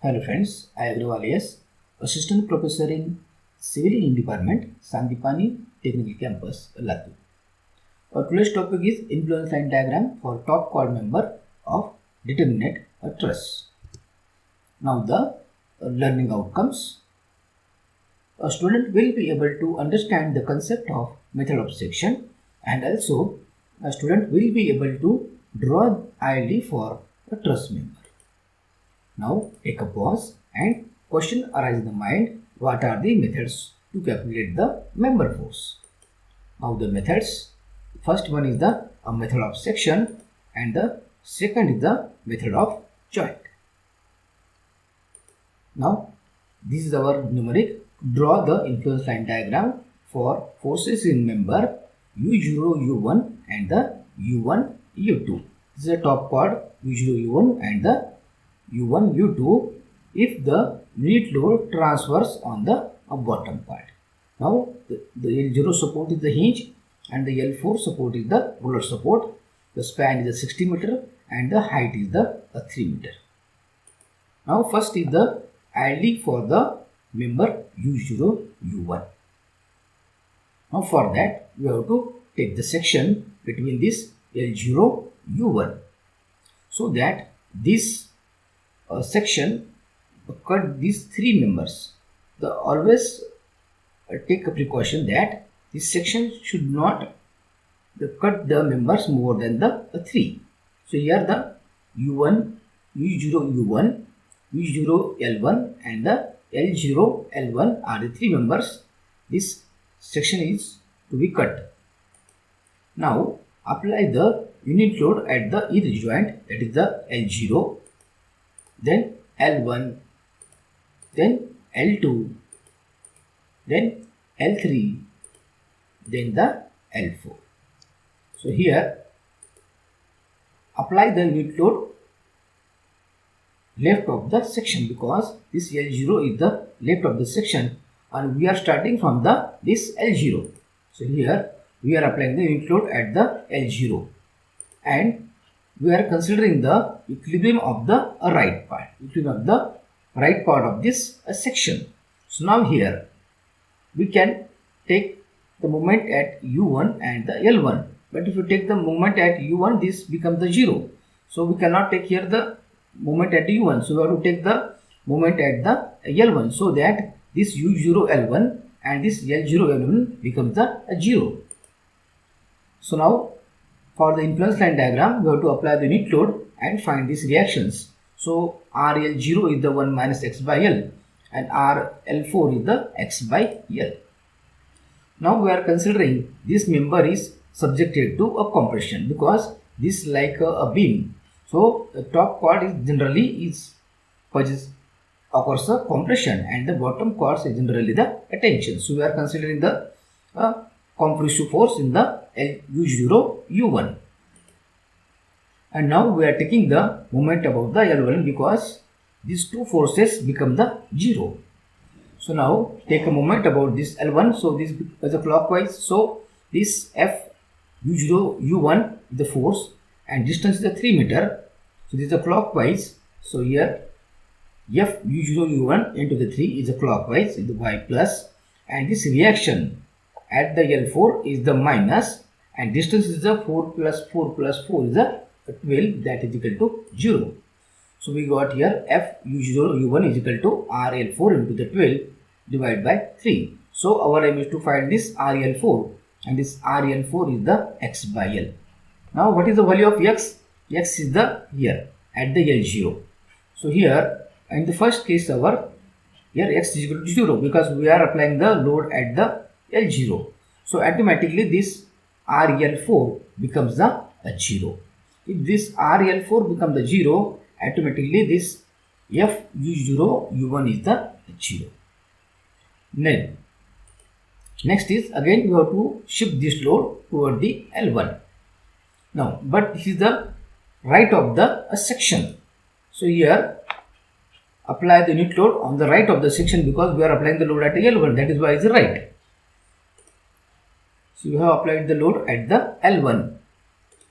Hello friends, I Agrawal yes, Assistant Professor in Civil Engineering Department, Sandipani Technical Campus, Latur. Our today's topic is influence line diagram for top chord member of determinate truss. Now the learning outcomes. A student will be able to understand the concept of method of section, and also a student will be able to draw ID for a truss member. Now take a pause and question arises in the mind, what are the methods to calculate the member force? Now the methods, first one is the method of section and the second is the method of joint. Now this is our numeric. Draw the influence line diagram for forces in member U0, U1 and the U1, U2. This is a top chord U0, U1 and the U1, U2 if the unit load transfers on the bottom part. Now the L0 support is the hinge and the L4 support is the roller support. The span is the 60 meter and the height is the 3 meter. Now first is the ID for the member U0, U1. Now for that we have to take the section between this L0, U1 so that this section cut these three members. Always take a precaution that this section should not cut the members more than the 3. So here the U1, U0, U1, U0, L1 and the L0, L1 are the three members. This section is to be cut. Now apply the unit load at the each joint, that is the L0, then L1, then L2, then L3, then the L4. So here apply the unit load left of the section because this L0 is the left of the section and we are starting from this L0. So here we are applying the unit load at the L0 and we are considering the equilibrium of the right part, of this section. So now here we can take the moment at U1 and the L1, but if you take the moment at U1, this becomes the 0. So we cannot take here the moment at U1. So we have to take the moment at the L1 so that this U0 L1 and this L0 L1 becomes the 0. So now for the influence line diagram, we have to apply the unit load and find these reactions. So RL0 is the 1 minus x by L and RL4 is the x by L. Now we are considering this member is subjected to a compression because this is like a beam. So the top chord is generally occurs a compression and the bottom chords is generally the tension. So we are considering the compressive force in the U0, U1. And now we are taking the moment above the L1 because these two forces become the 0. So now take a moment about this L1. So this is a clockwise. So this F U0, U1 is the force and distance is the 3 meter. So this is a clockwise. So here F U0, U1 into the 3 is a clockwise, is the Y plus, and this reaction at the L4 is the minus and distance is the 4 plus 4 plus 4 is the 12, that is equal to 0. So we got here F U0 U1 is equal to RL4 into the 12 divided by 3. So our aim is to find this RL4 and this RL4 is the x by L. Now what is the value of x? X is the here at the L0. So here in the first case our here x is equal to 0 because we are applying the load at the L0. So automatically this RL4 becomes the 0. If this RL4 becomes the 0, automatically this F U0 U1 is the 0. Then next is again we have to shift this load toward the L1. Now but this is the right of the section. So here apply the unit load on the right of the section because we are applying the load at the L1, that is why it's right. So we have applied the load at the L1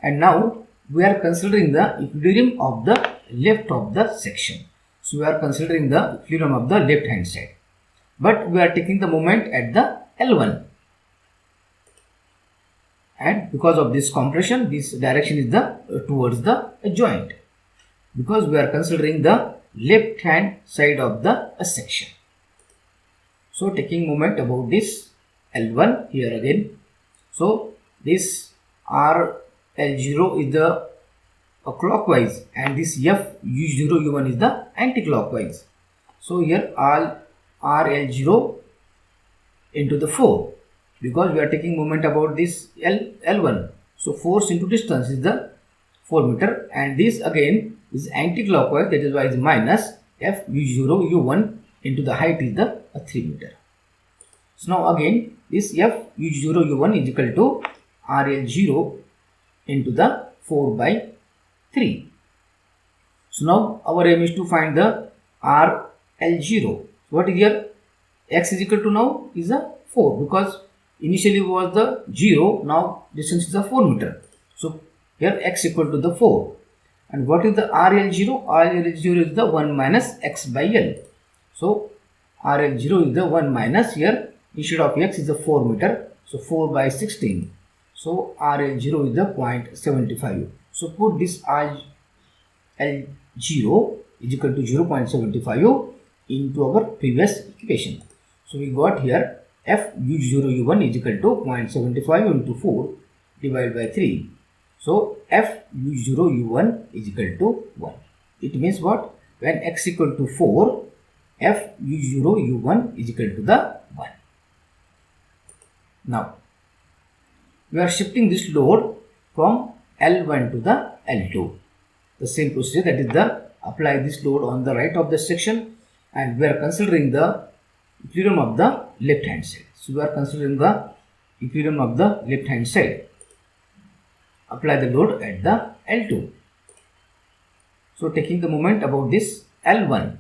and now we are considering the equilibrium of the left of the section. So we are considering the equilibrium of the left hand side. But we are taking the moment at the L1. And because of this compression, this direction is the towards the joint. Because we are considering the left hand side of the section. So taking moment about this L1 here again. So this RL0 is the clockwise and this FU0 U1 is the anti-clockwise. So here all RL0 into the 4 because we are taking moment about this L1. So force into distance is the 4 meter and this again is anti-clockwise, that is why it is minus FU0 U1 into the height is the 3 meter. So now again this FU0 U1 is equal to RL0 into the 4 by 3. So now our aim is to find the RL0. What is here? X is equal to now is a 4 because initially was the 0, now distance is a 4 meter. So here x equal to the 4. And what is the RL0? RL0 is the 1 minus x by L. So RL0 is the 1 minus here instead of x is the 4 meter. So 4 by 16. So RL0 is the 0.75. So put this RL0 is equal to 0.75 into our previous equation. So we got here FU0U1 is equal to 0.75 into 4 divided by 3. So FU0U1 is equal to 1. It means what? When x equal to 4, FU0U1 is equal to the 1. Now, we are shifting this load from L1 to the L2. The same procedure, that is the apply this load on the right of the section and we are considering the equilibrium of the left hand side. So we are considering the equilibrium of the left hand side. Apply the load at the L2. So taking the moment about this L1.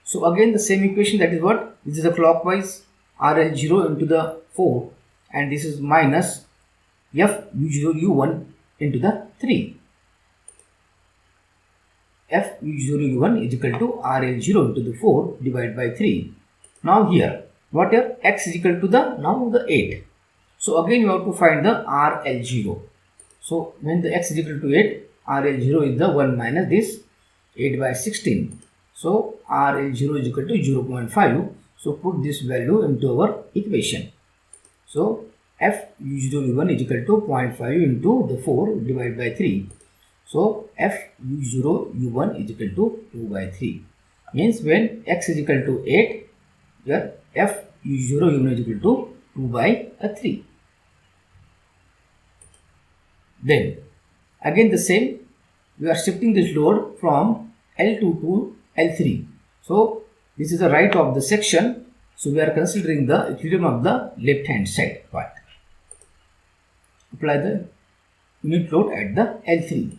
So again the same equation, that is what? This is a clockwise RL0 into the 4 and this is minus FU0U1 into the 3. FU0U1 is equal to RL0 into the 4 divided by 3. Now here, what here? X is equal to the, now the 8. So again you have to find the RL0. So when the X is equal to 8, RL0 is the 1 minus this 8 by 16. So RL0 is equal to 0.5. So put this value into our equation. So FU0U1 is equal to 0.5 into the 4 divided by 3. So FU0U1 is equal to 2 by 3. Means when X is equal to 8, here FU0U1 is equal to 2 by 3. Then again the same, we are shifting this load from L2 to L3. So this is the right of the section. So we are considering the equilibrium of the left hand side part. Apply the unit load at the L3.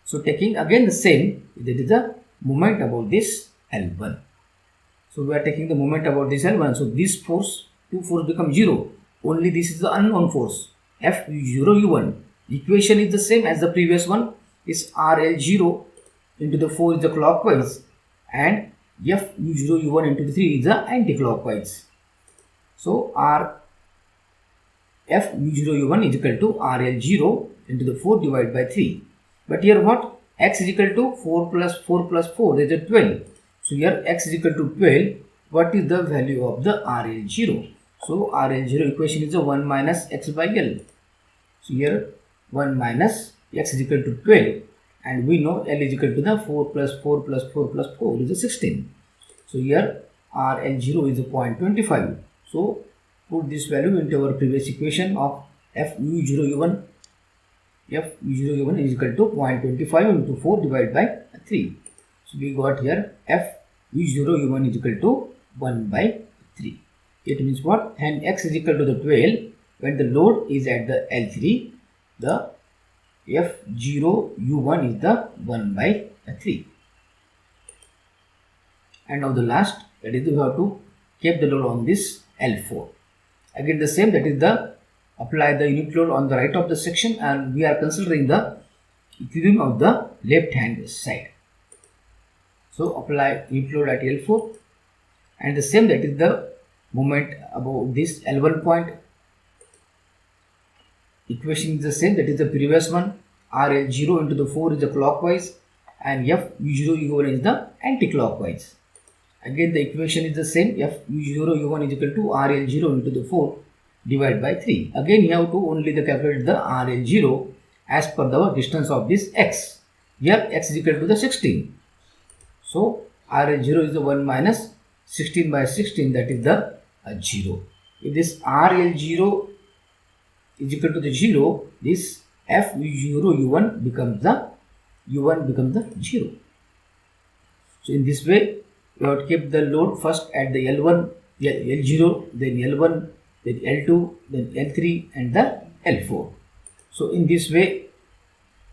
So taking again the same, that is the moment about this L1. So we are taking the moment about this L1. So this force, two force become 0. Only this is the unknown force, FU0U1. Equation is the same as the previous one. Is RL0 into the 4 is the clockwise and FU0U1 into the 3 is the anti-clockwise. So FU0U1 is equal to RL0 into the 4 divided by 3. But here what? X is equal to 4 plus 4 plus 4, that is 12. So here X is equal to 12. What is the value of the RL0? So RL0 equation is the 1 minus X by L. So here 1 minus X is equal to 12. And we know L is equal to the 4 plus 4 plus 4 plus 4 is a 16. So here RL0 is a 0.25. So put this value into our previous equation of FU0U1. FU0U1 is equal to 0.25 into 4 divided by 3. So we got here FU0U1 is equal to 1 by 3. It means what? And X is equal to the 12. When the load is at the L3, the F0U1 is the 1 by 3. And now the last, that is we have to keep the load on this L4. Again the same, that is the apply the unit load on the right of the section and we are considering the equilibrium of the left hand side. So apply unit load at L4, and the same, that is the moment about this L1 point. Equation is the same, that is the previous one. RL0 into the 4 is the clockwise, and FU0 U1 is the anti-clockwise. Again the equation is the same, FU0 U1 is equal to RL0 into the 4 divided by 3. Again you have to only calculate the RL0 as per the distance of this x. Here x is equal to the 16. So RL0 is the 1 minus 16 by 16, that is the 0. If this RL0 is equal to the 0, this FU0 U1 becomes the 0. So in this way, we have to keep the load first at the L1, L0, then L1, then L2, then L3, and the L4. So in this way,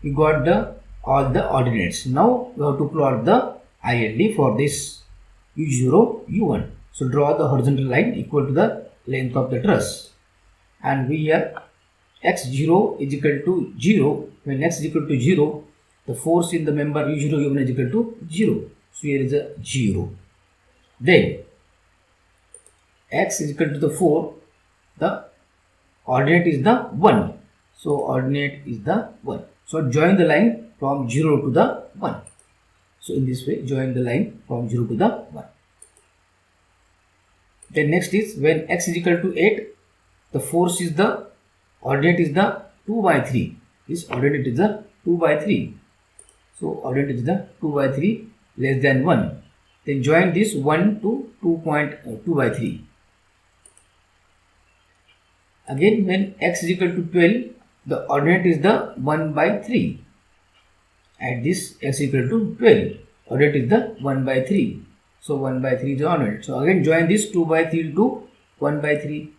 we got all the ordinates. Now we have to plot the ILD for this U0, U1. So draw the horizontal line equal to the length of the truss, and we here x0 is equal to 0. When x is equal to 0, the force in the member U0, U1 is equal to 0. So here is a 0. Then x is equal to the 4. The ordinate is the 1. So ordinate is the 1. So join the line from 0 to the 1. So in this way, join the line from 0 to the 1. Then next is when x is equal to 8, the force is the ordinate is the 2 by 3. This ordinate is the 2 by 3. So ordinate is the 2 by 3 less than 1. Then join this 1 to 2.2 by 3. Again when x is equal to 12, the ordinate is the 1 by 3. At this x equal to 12, ordinate is the 1 by 3. So 1 by 3 is the ordinate. So again join this 2 by 3 to 1 by 3.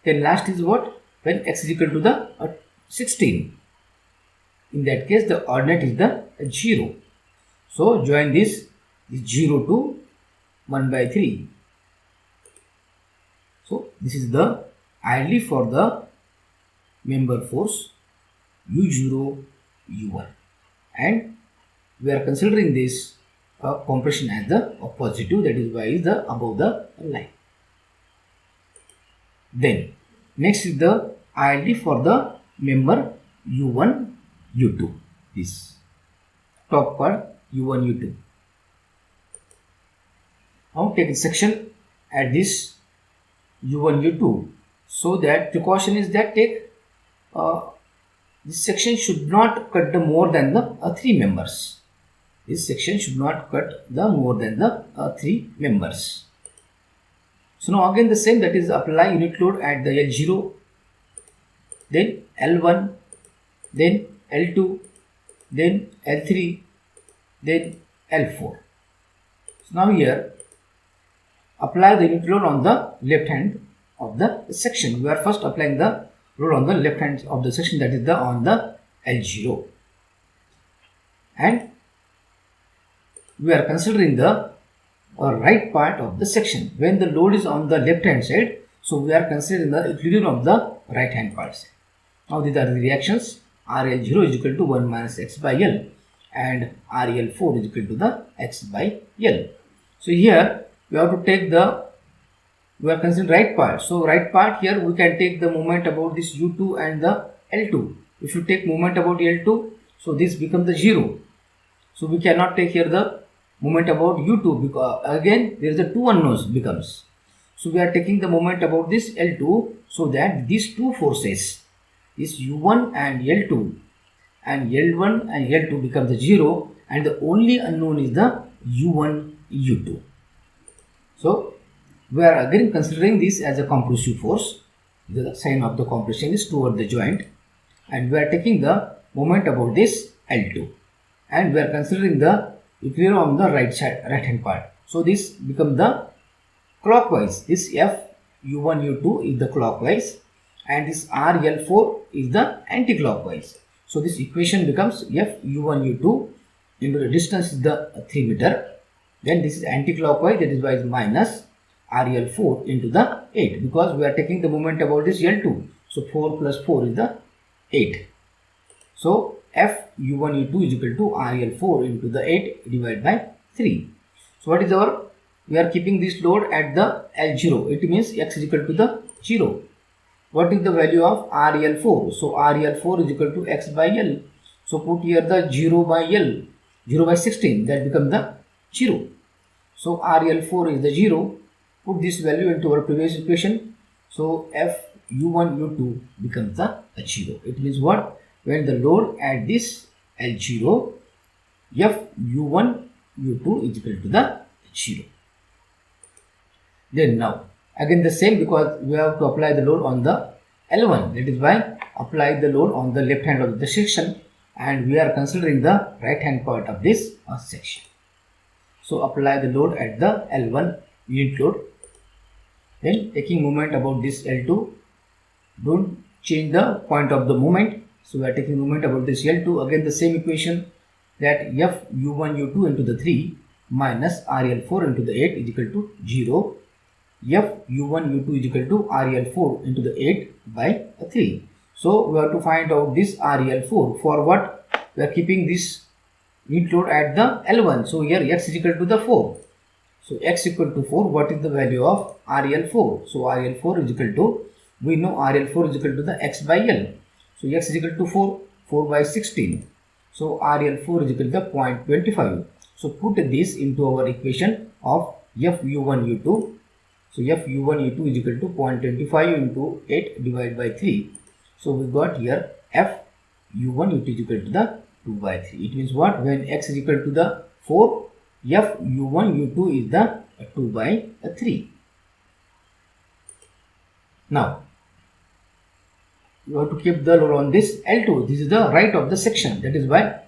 Then last is what? When x is equal to the 16. In that case, the ordinate is the 0. So join this 0 to 1 by 3. So this is the ILD for the member force U0, U1. And we are considering this compression as the positive, that is why is the above the line. Then next is the ILD for the member U1, U2. This top part U1, U2. Now take a section at this U1, U2. So that precaution is that this section should not cut the more than the 3 members. This section should not cut the more than the 3 members. So now again the same, that is apply unit load at the L0, then L1, then L2, then L3, then L4. So now here apply the unit load on the left hand of the section. We are first applying the load on the left hand of the section, that is on the L0. And we are considering the right part of the section. When the load is on the left hand side, so we are considering the equilibrium of the right hand part. Now these are the reactions. RL0 is equal to 1 minus x by L, and RL4 is equal to the x by L. So here we have to take we are considering right part. So right part, here we can take the moment about this U2 and the L2. If you take moment about L2, so this becomes the 0. So we cannot take here the moment about U2 because again there is a 2 unknowns becomes. So we are taking the moment about this L2, so that these two forces, this U1 and L2, and L1 and L2 becomes the 0, and the only unknown is the U1, U2. So we are again considering this as a compressive force. The sign of the compression is toward the joint, and we are taking the moment about this L2, and we are considering the equilibrium on the right hand part. So this becomes the clockwise. This F U1 U2 is the clockwise, and this RL4 is the anti-clockwise. So this equation becomes F U1 U2 into the distance is the 3 meter. Then this is anti-clockwise, that is why it's minus RL4 into the 8, because we are taking the moment about this L2. So 4 plus 4 is the 8. So F U1 U2 is equal to RL4 into the 8 divided by 3. So what is our, we are keeping this load at the L0. It means X is equal to the 0. What is the value of RL4? So RL4 is equal to X by L. So put here the 0 by L, 0 by 16, that becomes the 0. So RL4 is the 0. Put this value into our previous equation. So F U1 U2 becomes the 0. It means what? When the load at this L0, F U1 U2 is equal to the 0. Then now again the same, because we have to apply the load on the L1. That is why apply the load on the left hand of the section, and we are considering the right hand part of this section. So apply the load at the L1 unit load. Then taking moment about this L2, don't change the point of the moment. So we are taking moment about this L2. Again the same equation, that F U1 U2 into the 3 minus RL4 into the 8 is equal to 0. F U1 U2 is equal to RL4 into the 8 by 3. So we have to find out this RL4. For what? We are keeping this unit load at the L1. So here X is equal to the 4. So X equal to 4. What is the value of RL4? So RL4 is equal to, we know RL4 is equal to the X by L. So X is equal to 4. 4 by 16. So RL4 is equal to the 0.25. So put this into our equation of F U1 U2. So F U1 U2 is equal to 0.25 into 8 divided by 3. So we got here F U1 U2 is equal to the 2 by 3. It means what? When X is equal to the 4, F U1 U2 is the 2 by 3. Now you have to keep the load on this L2. This is the right of the section. That is why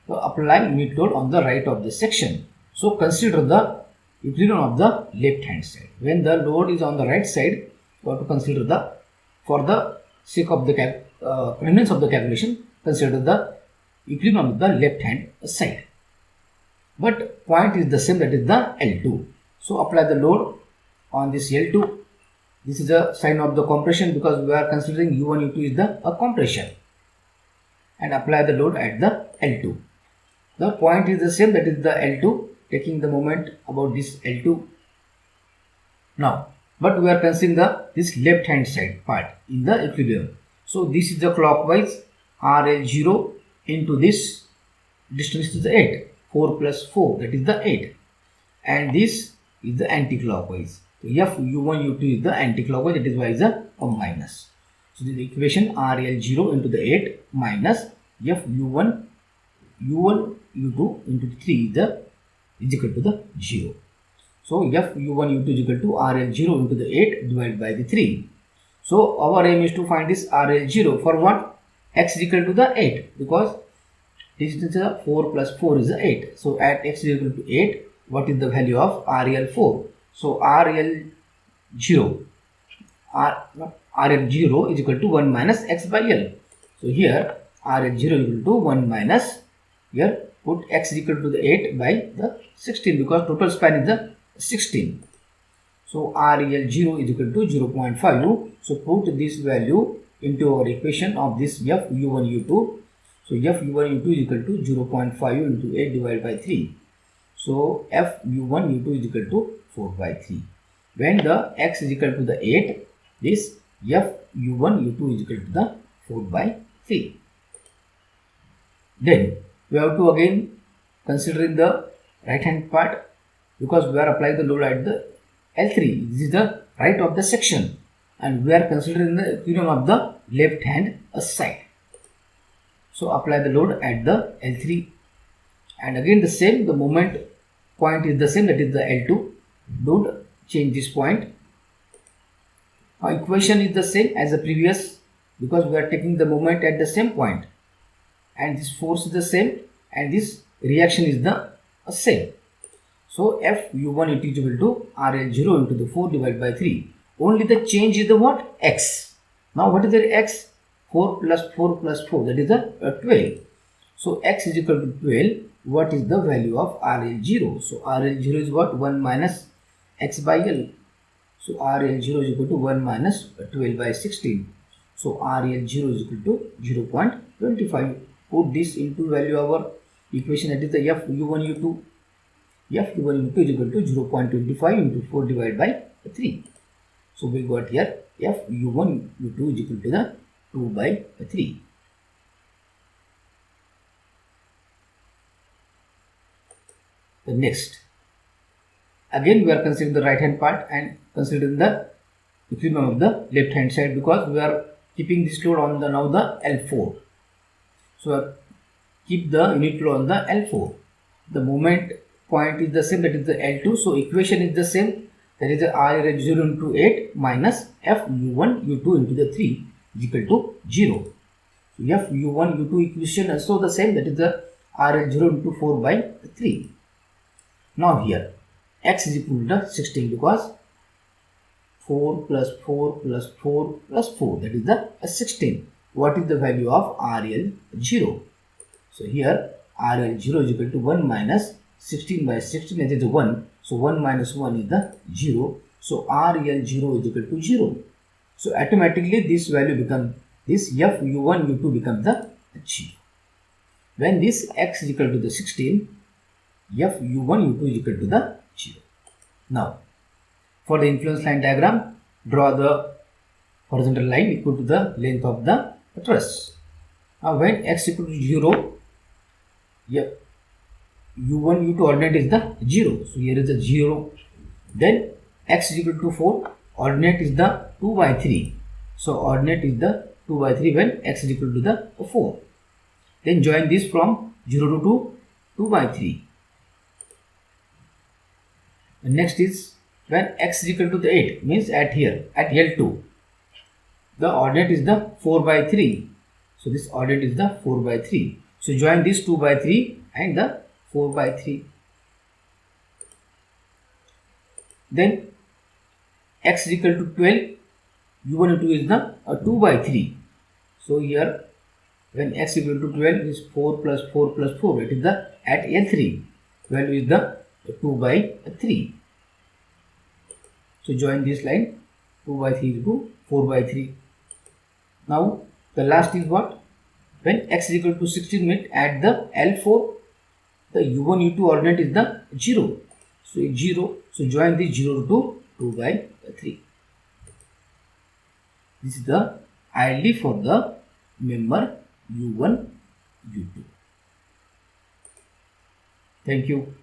you apply unit load on the right of the section. So consider the equilibrium of the left hand side. When the load is on the right side, you have to consider the, for the sake of the convenience of the calculation, consider the equilibrium of the left hand side. But point is the same, that is the L2. So apply the load on this L2. This is a sign of the compression, because we are considering U1 U2 is the compression, and apply the load at the L2. The point is the same, that is the L2, taking the moment about this L2. Now, but we are considering this left hand side part in the equilibrium. So this is the clockwise, RL0 into this distance is the 8. 4 plus 4, that is the 8. And this is the anti-clockwise. So F U1 U2 is the anti-clockwise, that is why is a minus. So this equation RL0 into the 8 minus F U1 U2 into 3 is equal to the 0. So F U1 U2 is equal to RL0 into the 8 divided by the 3. So our aim is to find this RL0 for what? X is equal to the 8, because distance is 4 plus 4 is 8. So at X is equal to 8, what is the value of RL4? So RL0 is equal to 1 minus X by L. So here RL0 is equal to 1 minus, here put X is equal to the 8 by the 16, because total span is the 16. So RL0 is equal to 0.5. So put this value into our equation of this F U1 U2. So F U1 U2 is equal to 0.5 into 8 divided by 3. So F U1 U2 is equal to 4 by 3. When the X is equal to the 8, this F U1 U2 is equal to the 4 by 3. Then we have to again consider in the right hand part, because we are applying the load at the L3. This is the right of the section, and we are considering the equilibrium of the left hand side. So apply the load at the L3, and again the same, the moment point is the same, that is the L2. Don't change this point. Our equation is the same as the previous, because we are taking the moment at the same point, and this force is the same, and this reaction is the same. So F U1 is equal to RL0 into the 4 divided by 3. Only the change is the what? X. Now what is the X? 4 plus 4 plus 4, that is the 12. So X is equal to 12. What is the value of RL0? So RL0 is what? 1 minus X by L. So RL0 is equal to 1 minus 12 by 16. So RL0 is equal to 0.25. put this into value our equation, that is the f u1 u2. F u1 u2 is equal to 0.25 into 4 divided by 3. So we got here f u1 u2 is equal to the 2 by 3. The next, again we are considering the right hand part and considering the equilibrium of the left hand side, because we are keeping this load on the now the L4. So keep the unit load on the L4. The moment point is the same, that is the L2. So equation is the same, that is the RL 0 into 8 minus F u1 u2 into the 3 is equal to 0. So F u1 u2 equation also the same, that is the RL 0 into 4 by 3. Now here x is equal to 16, because 4 plus 4 plus 4 plus 4, that is the 16. What is the value of RL 0? So here RL 0 is equal to 1 minus 16 by 16, that is 1. So 1 minus 1 is the 0. So RL 0 is equal to 0. So automatically this value becomes, this f u1 u2 becomes the 0. When this x is equal to the 16, f u1 u2 is equal to the 0. Now for the influence line diagram, draw the horizontal line equal to the length of the truss. Now when x equal to 0, u1 u2 ordinate is the 0. So here is the 0. Then x is equal to 4, ordinate is the 2 by 3. So ordinate is the 2 by 3 when x is equal to the 4. Then join this from 0 to 2, 2 by 3. The next is when x is equal to the 8, means at here, at L2. The ordinate is the 4 by 3. So this ordinate is the 4 by 3. So join this 2 by 3 and the 4 by 3. Then x is equal to 12, u1 u2 is the 2 by 3. So here when x is equal to 12 is 4 plus 4 plus 4, it is the at L3 value is the 2 by 3. So join this line, 2 by 3 is to 4 by 3. Now the last is what? When x is equal to 16 means at the L4, the u1 u2 ordinate is the 0. So it's 0. So join this 0 to 2 by 3. This is the ID for the member u1 u2. Thank you.